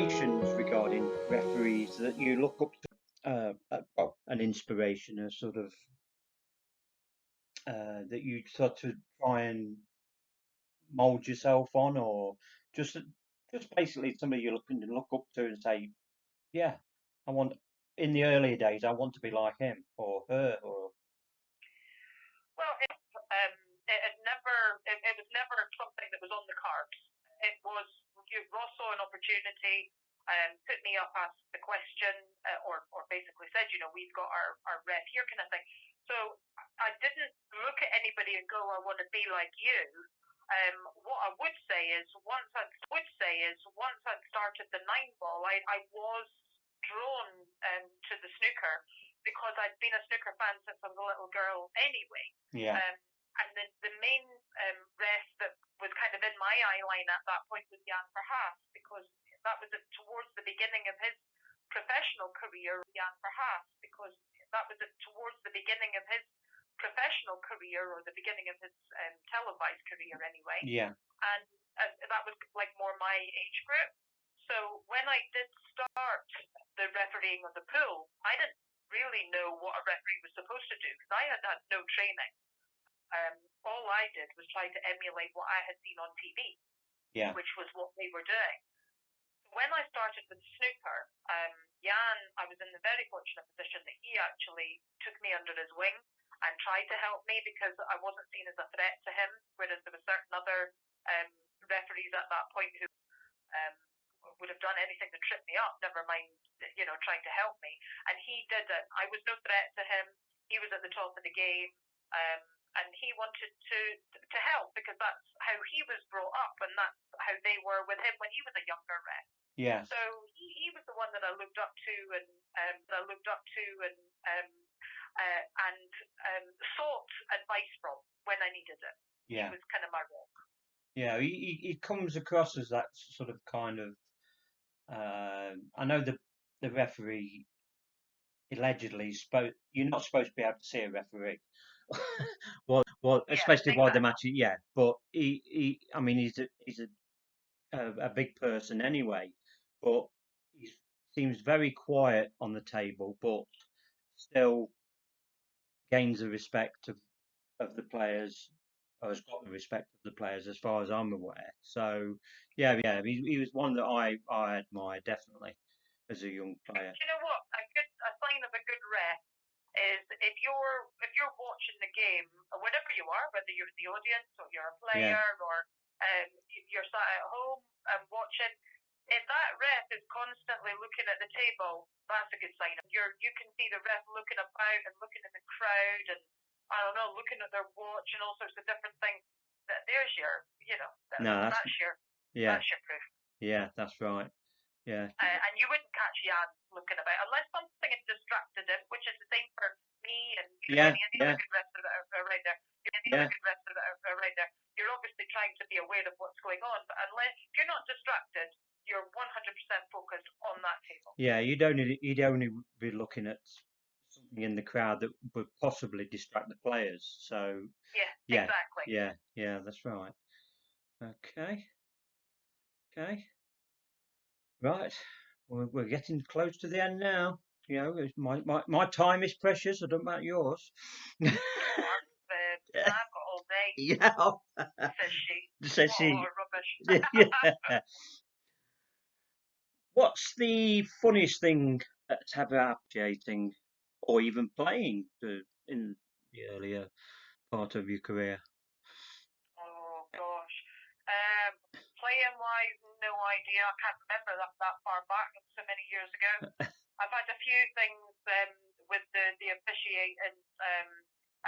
inspirations regarding referees that you look up to? Well, an inspiration, a sort of that you sort of try and mold yourself on, or just basically somebody you look up to and say, yeah, I want. In the earlier days, I want to be like him or her, or Well, it was never something that was on the cards. It was, Ross saw an opportunity, put me up, asked the question, or basically said, we've got our ref here, kind of thing. So I didn't look at anybody and go, I want to be like you. What I would say is once I'd started the 9-ball, I was drawn to the snooker because I'd been a snooker fan since I was a little girl anyway. yeah, And the main ref that was kind of in my eye line at that point was Jan Verhaas, because that was towards the beginning of his professional career. Or the beginning of his televised career anyway. yeah, And that was like more my age group. So when I did start the refereeing of the pool, I didn't really know what a referee was supposed to do because I had had no training. All I did was try to emulate what I had seen on TV, yeah, which was what they were doing. When I started with snooker, Jan, I was in the very fortunate position that he actually took me under his wing and tried to help me because I wasn't seen as a threat to him, whereas there were certain other referees at that point who would have done anything to trip me up, never mind, trying to help me. And he did it. I was no threat to him. He was at the top of the game. And he wanted to help because that's how he was brought up and that's how they were with him when he was a younger ref. yeah. So he was the one that I looked up to and sought advice from when I needed it. Yeah. He was kind of my role. Yeah, he comes across as that sort of kind of. I know the referee allegedly you're not supposed to be able to see a referee. well, especially exactly. while the match. Yeah, but I mean, he's a big person anyway, but he seems very quiet on the table, but still gains the respect of the players, or has got the respect of the players as far as I'm aware. So yeah, he was one that I admired definitely as a young player. You know what? A sign of a good ref is if you're watching the game, whatever you are, whether you're in the audience or you're a player or you're sat at home and watching, if that ref is constantly looking at the table, that's a good sign. You can see the ref looking about and looking in the crowd and I don't know, looking at their watch and all sorts of different things. There's your, that's your proof. Yeah, that's right. Yeah. And you wouldn't catch Jan looking about unless something had distracted him, which is the same for me and any other good refs that are right there. You're obviously trying to be aware of what's going on, but unless you're not distracted, you're 100% focused on that table. Yeah, you'd only be looking at something in the crowd that would possibly distract the players. So yeah, exactly. Yeah, that's right. Okay. Right, we're getting close to the end now. My time is precious. I don't know about yours. I've got all day. Yeah. Says she. What rubbish. Yeah. What's the funniest thing that's ever happened, or even playing in the earlier part of your career? Oh gosh. Playing wise, no idea. I can't remember that far back. It's so many years ago. I've had a few things with the officiating.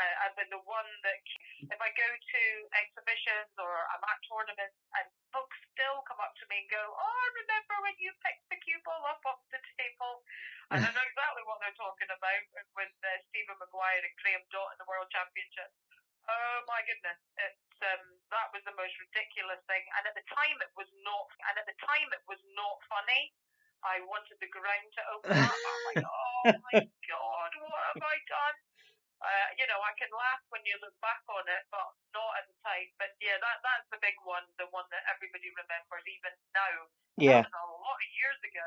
I've been the one that if I go to exhibitions or I'm at tournaments and folks still come up to me and go, "Oh, I remember when you picked the cue ball up off the table," and I know exactly what they're talking about with Stephen Maguire and Graham Dott in the World Championship. Oh my goodness, that was the most ridiculous thing, and at the time it was not funny. I wanted the ground to open up. I'm like, oh my god, what have I done? I can laugh when you look back on it, but not at the time. But yeah, that's the big one, the one that everybody remembers even now. Yeah. That was a lot of years ago.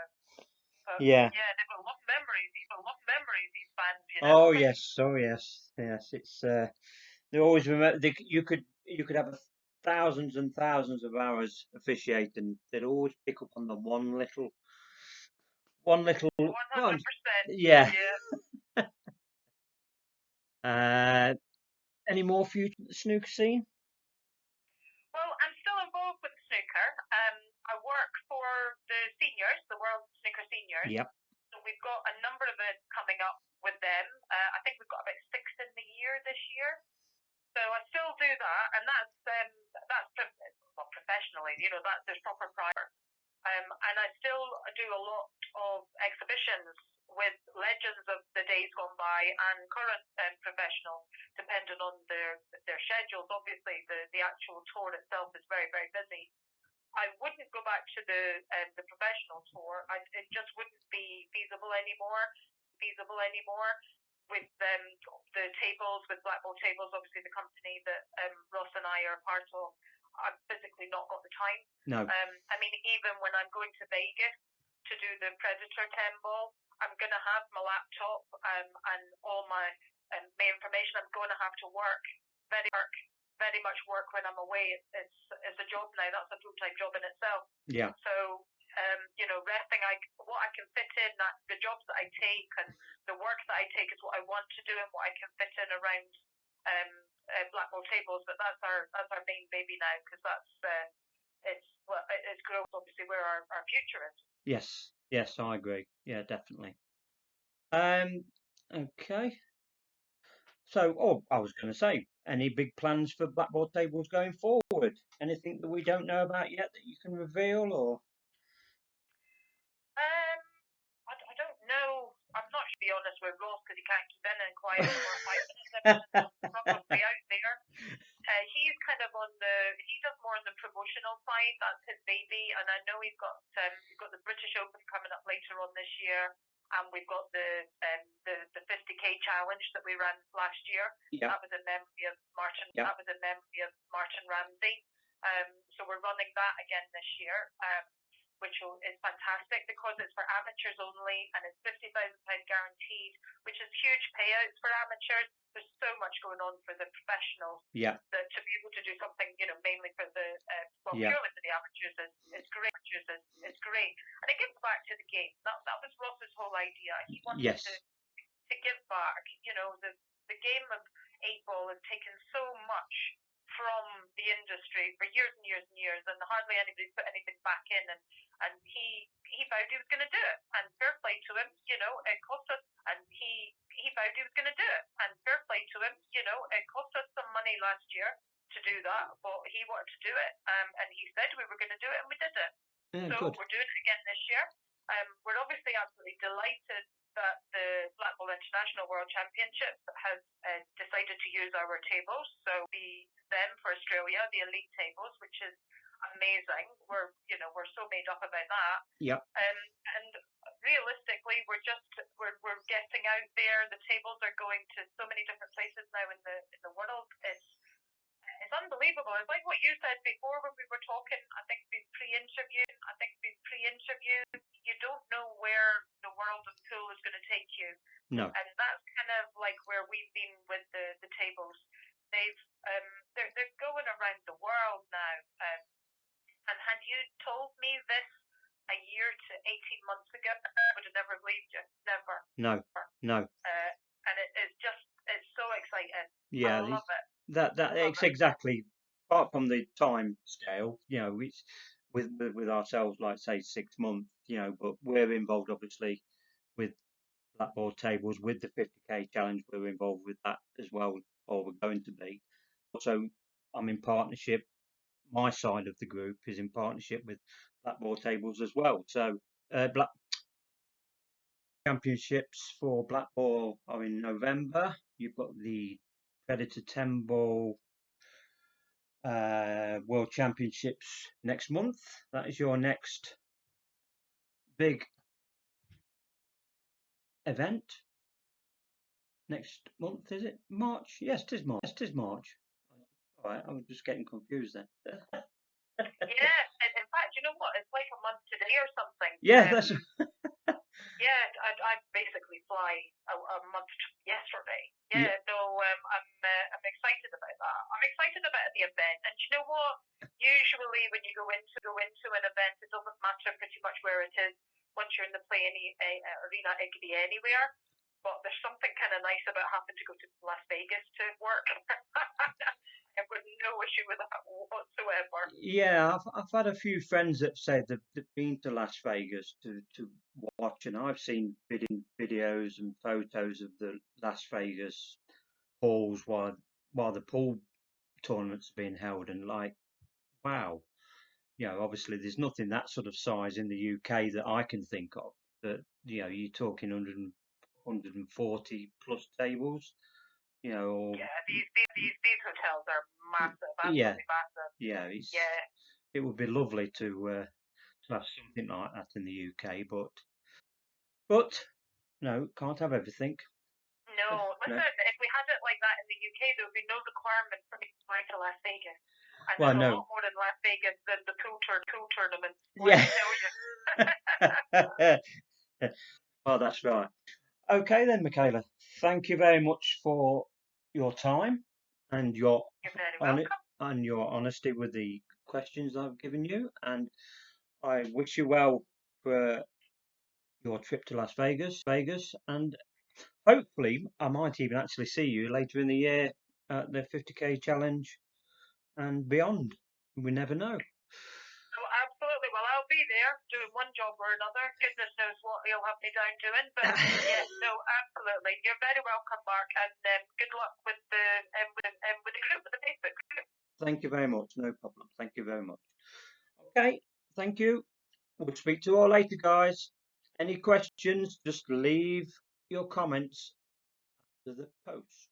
But Yeah. yeah, they've got a lot of memories. These fans, Oh yes. Oh yes. Yes. It's they always remember. You could have thousands and thousands of hours officiating. They'd always pick up on the one little. 100%. Yeah. Yeah. Any more for you, the snooker scene? Well, I'm still involved with snooker. I work for the seniors, the World Snooker Seniors. Yep. So we've got a number of events coming up with them. I think we've got about 6 in the year this year. So I still do that, and that's professionally. There's proper prior. And I still do a lot of exhibitions with legends of the days gone by and current professionals, depending on their schedules. Obviously, the actual tour itself is very, very busy. I wouldn't go back to the professional tour. It just wouldn't be feasible anymore. With the tables, with Blackball Tables, obviously the company that Ross and I are part of, I've physically not got the time. No. I mean, even when I'm going to Vegas to do the Predator 10 ball, I'm going to have my laptop and all my information. I'm going to have to work very much work when I'm away. It's a job now. That's a full-time job in itself. Yeah. So, resting, what I can fit in, the jobs that I take and the work that I take is what I want to do and what I can fit in around Blackball Tables. But that's our main baby now, because it's growth, obviously, where our future is. Yes, I agree. Yeah, definitely. Okay. So, I was going to say, any big plans for Blackball Tables going forward? Anything that we don't know about yet that you can reveal, or? I don't know. I'm not sure, to be honest with Ross, because he can't keep in quiet for 5 minutes. Probably out there. He's kind of he does more on the promotional side. That's his baby, and I know he's got the British Open coming up later on this year, and we've got the 50k challenge that we ran last year. Yeah. That was in memory of Martin. Yeah. That was in memory of Martin Ramsey. So we're running that again this year, which is fantastic because it's for amateurs only, and it's £50,000 guaranteed, which is huge payouts for amateurs. There's so much going on for the professionals. Yeah. That to be able to do something, mainly for the Yeah. purely for the amateurs is great. It's great, and it gives back to the game. That was Ross's whole idea. He wanted to give back. The game of 8-ball has taken so much from the industry for years and years and years, and hardly anybody's put anything back in, and he vowed he was going to do it, and fair play to him. It cost us, and he vowed he was going to do it, and fair play to him. It cost us some money last year to do that, but he wanted to do it, and he said we were going to do it, and we did it. Yeah, so good. We're doing it again this year. We're obviously absolutely delighted that the Blackball International World Championships has decided to use our tables. So them for Australia, the elite tables, which is amazing. We're so made up about that. Yep. And realistically, we're getting out there. The tables are going to so many different places now in the world. It's unbelievable. It's like what you said before when we were talking. I think we pre-interviewed. You don't know where the world of pool is going to take you. No. And that's kind of like where we've been with the tables. They're going around the world now. And had you told me this a year to 18 months ago, I would have never believed you. Never. No. And it's so exciting. Yeah. I love it. It's exactly, apart from the time scale, it's with ourselves, like say 6 months, but we're involved obviously with Blackball Tables, with the 50k challenge. We're involved with that as well, or we're going to be. Also, I'm in partnership. My side of the group is in partnership with Blackball Tables as well. So, Black Championships for Blackball are in November. You've got the Predator 10 ball World Championships next month. That is your next big event. next month, is it? March? Yes, it is March. Yes, it is March. All right, I was just getting confused then. Yeah, and in fact, you know what? It's like a month today or something. Yeah, that's Yeah, I basically fly a month yesterday. yeah. Yeah, no, I'm excited about that. I'm excited about the event, and you know what? Usually, when you go into an event, it doesn't matter pretty much where it is. Once you're in the play arena, it could be anywhere. But there's something kind of nice about having to go to Las Vegas to work. I've got no issue with that whatsoever. Yeah, I've had a few friends that said they've been to Las Vegas to watch, and I've seen videos and photos of the Las Vegas halls while the pool tournaments are being held, and like, wow, obviously there's nothing that sort of size in the UK that I can think of. That you're talking 140 plus tables, or Yeah, these hotels are massive, yeah, absolutely massive. yeah, Yeah. it would be lovely to have something like that in the UK, but no, can't have everything. No, No, listen, if we had it like that in the UK, there would be no requirement for me to fly to Las Vegas. And well, there's a no, lot more in Las Vegas than the pool tournaments, let yeah. me tell you. Well, that's right. Okay then, Michaela. Thank you very much for your time and your You're very on welcome. and your honesty with the questions I've given you. And I wish you well for your trip to Las Vegas, and hopefully I might even actually see you later in the year at the 50K challenge and beyond. We never know. So absolutely, well, I'll be there doing one job or another. Goodness knows what you'll have me down doing, but yes, no, absolutely. You're very welcome, Mark, and good luck with with the group, with the Facebook group. Thank you very much. No problem. Thank you very much. Okay, thank you. We'll speak to you all later, guys. Any questions, just leave your comments to the post.